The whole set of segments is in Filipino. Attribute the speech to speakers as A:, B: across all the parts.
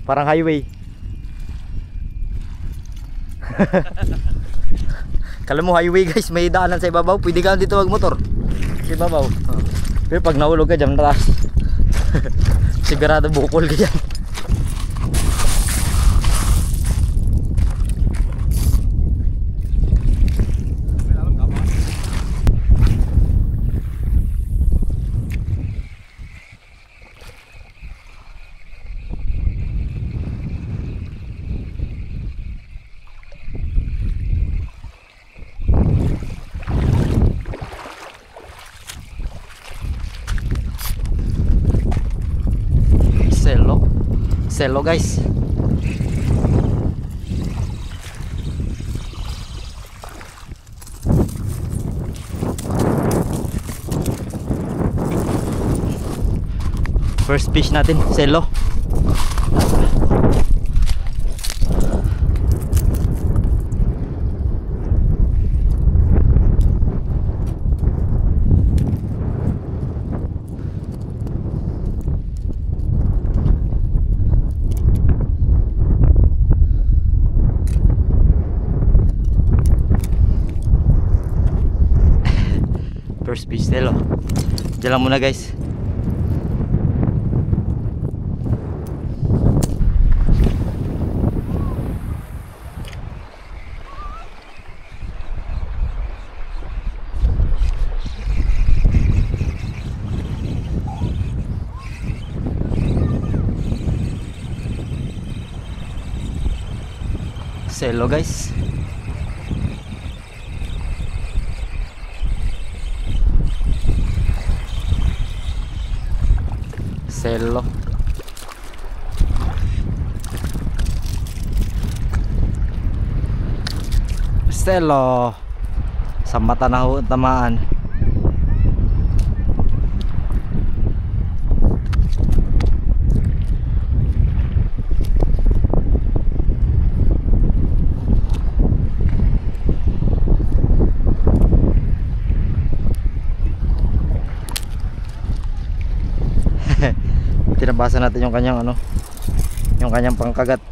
A: Parang highway. Kala mo highway guys, may daanan sa ibabaw. Pwede ka dito magmotor sa ibabaw. Pero pag nahulog ka dyan, taas. Sigurado bukol ka dyan. Selo guys. First fish natin, selo. First fish, selo. Diyan lang muna guys. Selo guys. Selo. Selo. Sa mata na ho tamaan. Tinabasa natin yung kanyang ano, yung kanyang pangkagat.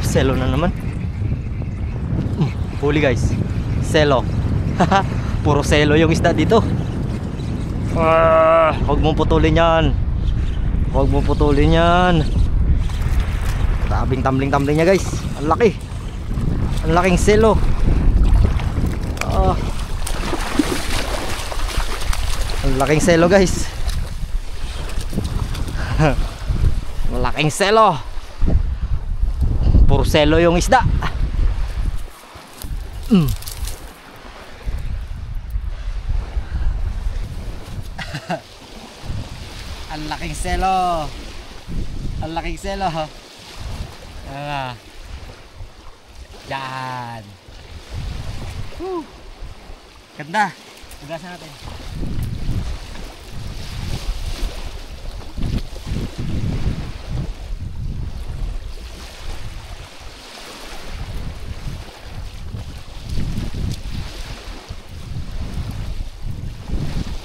A: Selo na naman. Huli guys, selo. Puro selo yung isda dito. Huwag mong putulin yan. Huwag mong putulin yan. Tabing tumbling niya guys. Ang laki. Ang laking selo. Ang laking selo guys. Malaking selo. Puro selo yung isda. Ang laking selo. Ang laking selo. Yan. Ganda. Tugasan natin.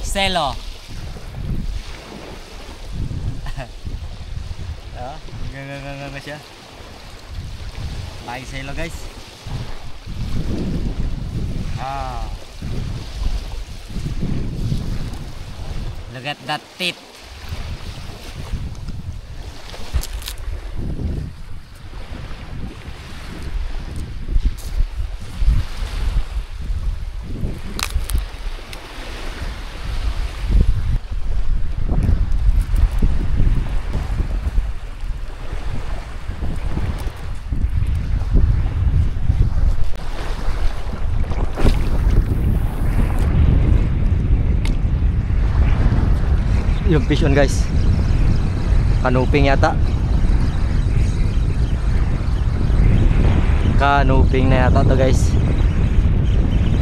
A: Selo. Ganda na siya. Laki selo guys. Look at that tip. Yung fish on guys, kanuping yata. Kanuping na yata to guys.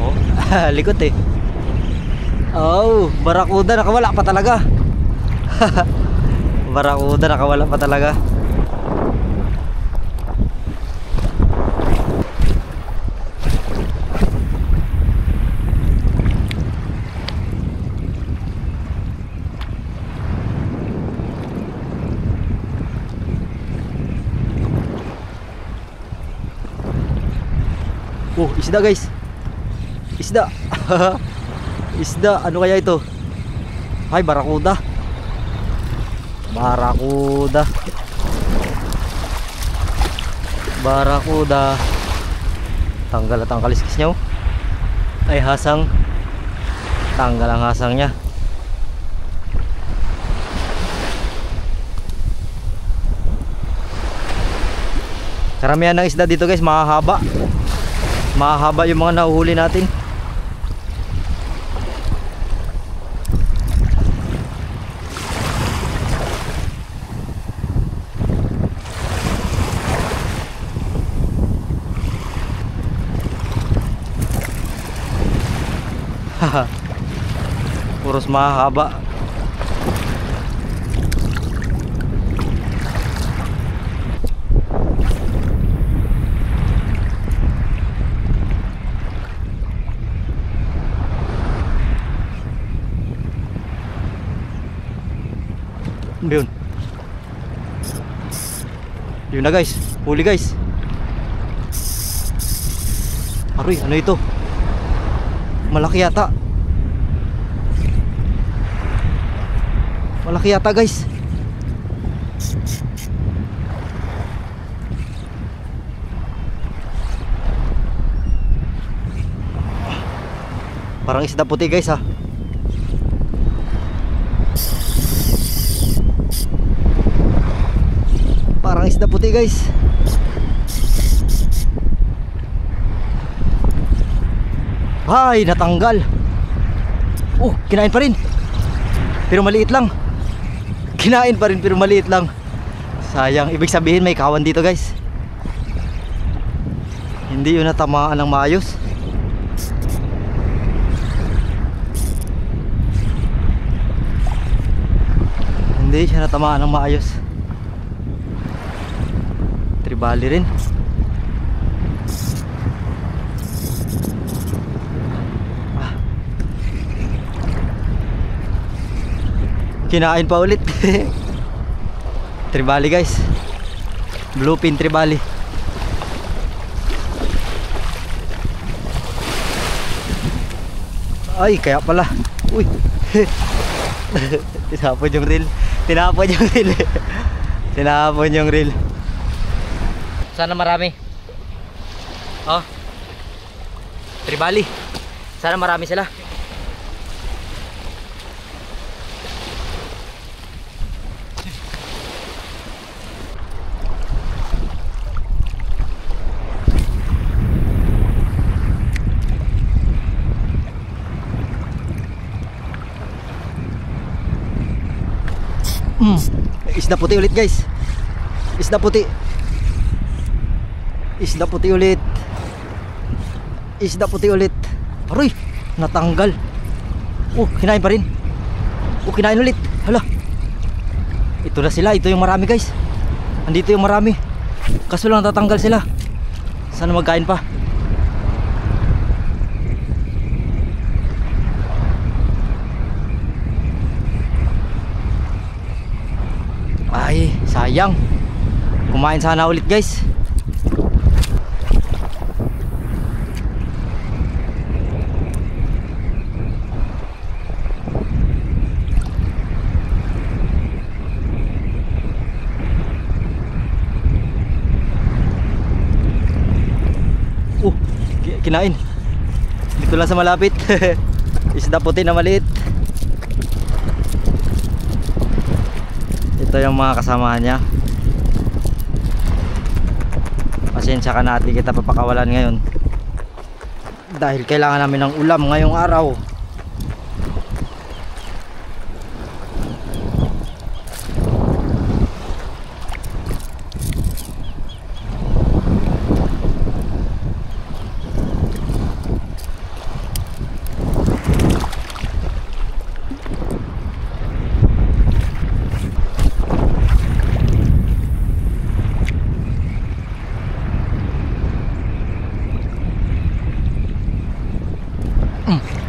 A: Oh. Likot eh. Oh, barakuda nakawala pa talaga. Barakuda nakawala pa talaga. Oh, isda guys. Isda. Isda, ano kaya ito? Ay, barakuda. Barakuda. Barakuda. Tanggal at ang kaliskis niya. Ay, hasang. Tanggal ang hasang niya. Karamihan ng isda dito guys, mahahaba. Mahahaba yung mga nahuhuli natin. Puros mahahaba. Yun. Yun na guys. Huli guys. Aroy, ano ito? Malaki yata. Malaki yata guys. Parang isda puti guys ha. Parang isda puti guys. Ay, natanggal. Oh, kinain pa rin. Pero maliit lang. Kinain pa rin pero maliit lang. Sayang, ibig sabihin may kawan dito guys. Hindi yun natamaan ng maayos. Hindi siya natamaan ng maayos. Tribali rin. Kinain pa ulit. Tribali guys. Bluefin tribali. Ay, kaya pala. Uy. Tinapon yung reel. Tinapon yung reel. Tinapon yung reel. Sana marami. Oh. Tribali. Sana marami sila. Isda puti ulit guys. Isda puti. Isda puti ulit. Isda puti ulit. Aroy, natanggal. Oh, kinain pa rin. Oh, kinain ulit. Hala. Ito na sila, ito yung marami guys. Andito yung marami. Kaso lang tatanggal sila. Sana magkain pa. Ay, sayang. Kumain sana ulit guys. Kinain. Dito lang sa malapit. Isda puti na maliit. Ito yung mga kasamahan niya. Pasensya ka na at di kita papakawalan ngayon dahil kailangan namin ng ulam ngayong araw.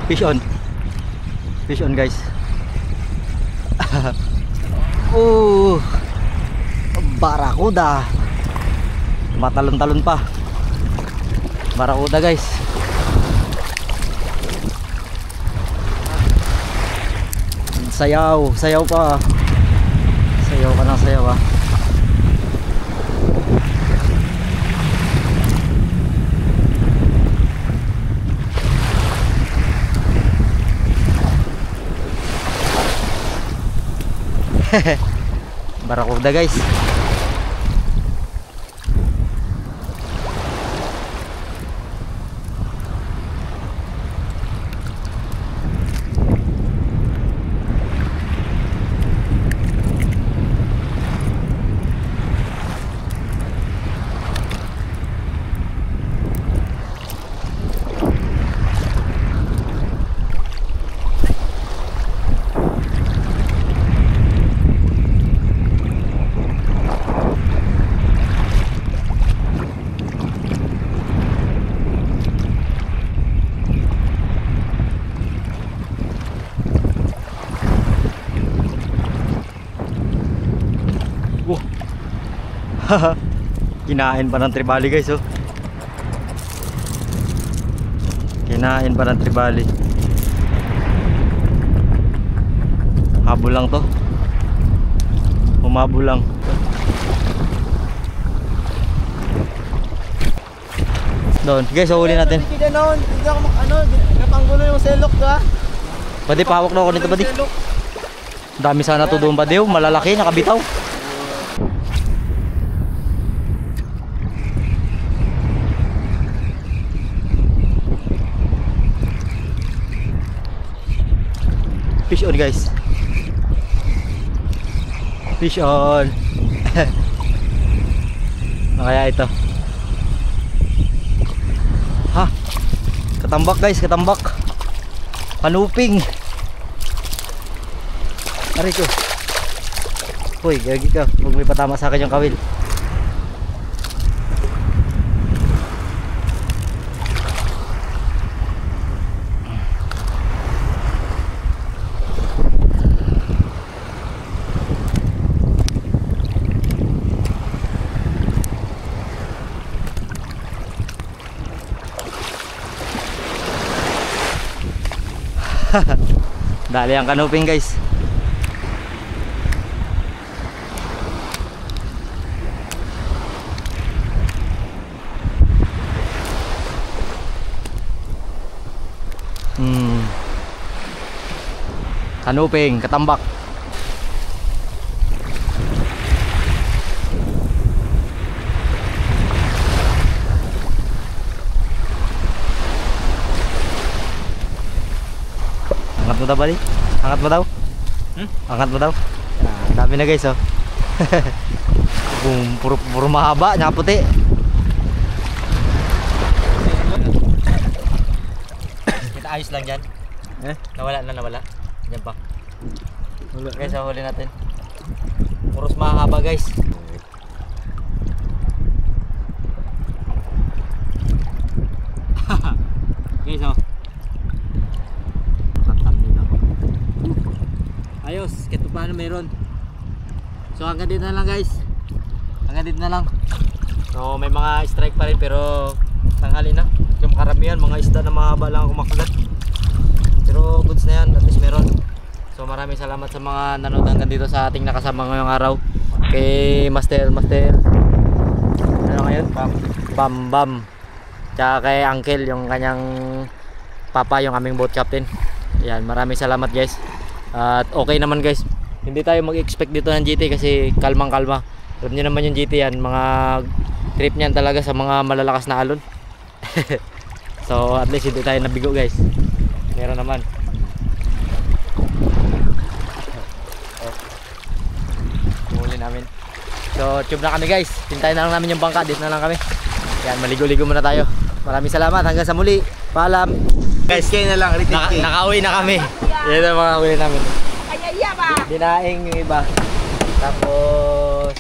A: Fish on. Fish on guys. Oh, barakuda. Matalon-talon pa. Barakuda guys. Sayaw, sayaw pa. Sayaw ka ng sayaw ah. Barakuda guys. Kinain pa ng tribali guys oh. Kinain pa ng tribali. Habol lang to. Humabol lang. Doon guys, huli natin.
B: Hindi noon, hindi ako napanggulo yung selok ka.
A: Pwede pahawak na ako nito pwede. Dami sana to doon pa diyo, malalaki, nakabitaw. Fish on guys. Fish on. Kaya ito. Ha? Katambak guys, katambak. Kanuping. Aray ko. Hoy, gagi ka. Huwag may patama sa akin yung kawil. Dali ang kanuping guys. Kanuping, katambak. Angat mo daw bali? Angat mo daw? Angat mo daw? Ang dami na guys oh. Puro mahaba, nya puti. Kita ayos lang yan. Nawala. Yan pa. Wala. Guys, huli natin. Puros mahaba guys. Guys oh. Ayos, kito paano meron. So hanggang dito na lang guys. Hanggang dito na lang. So may mga strike pa rin pero tanghali na. Yung karamihan mga isda na mahaba lang ako makagat. Pero goods na yan, at least meron. So maraming salamat sa mga nanood hanggang dito sa ating nakasama ngayong araw. Kay Master ano ngayon? Bam. Tsaka kay Uncle, yung kanyang papa, yung aming boat captain. Yan, maraming salamat guys. At okay naman guys, hindi tayo mag-expect dito ng GT kasi kalmang-kalma. Alam nyo naman yung GT yan, mga trip niyan talaga sa mga malalakas na alon. So at least hindi tayo nabigo guys. Meron naman. Huli namin. So tube na kami guys, hintayin na lang namin yung bangka, dito na lang kami. Yan, maligo-ligo muna tayo. Maraming salamat, hanggang sa muli. Paalam.
B: Guys, kayo na lang,
A: Nakauwi na kami. Yan ang mga huli namin.
C: Ayaya ba?
A: Dinaing yung iba. Tapos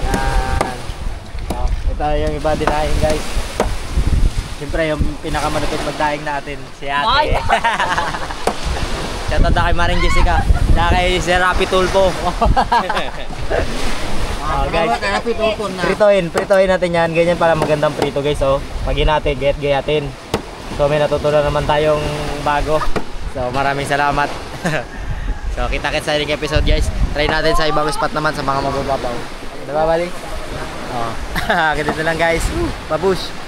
A: yan. Ito yung iba dinaing guys. Siyempre, yung pinakamalupit magdaing natin, si ate. Shoutout na kay Maring Jessica. Na kay si Rapi Tulpo. Guys, pritohin natin yan. Ganyan pala magandang prito guys. Oh. Pag natin, gayatin. So may natutunan naman tayong bago. So maraming salamat. So kita-kits sa next episode guys. Try natin sa ibang spot naman sa mga mabababaw. Diba bali? Oh. Ganito lang guys. Babush.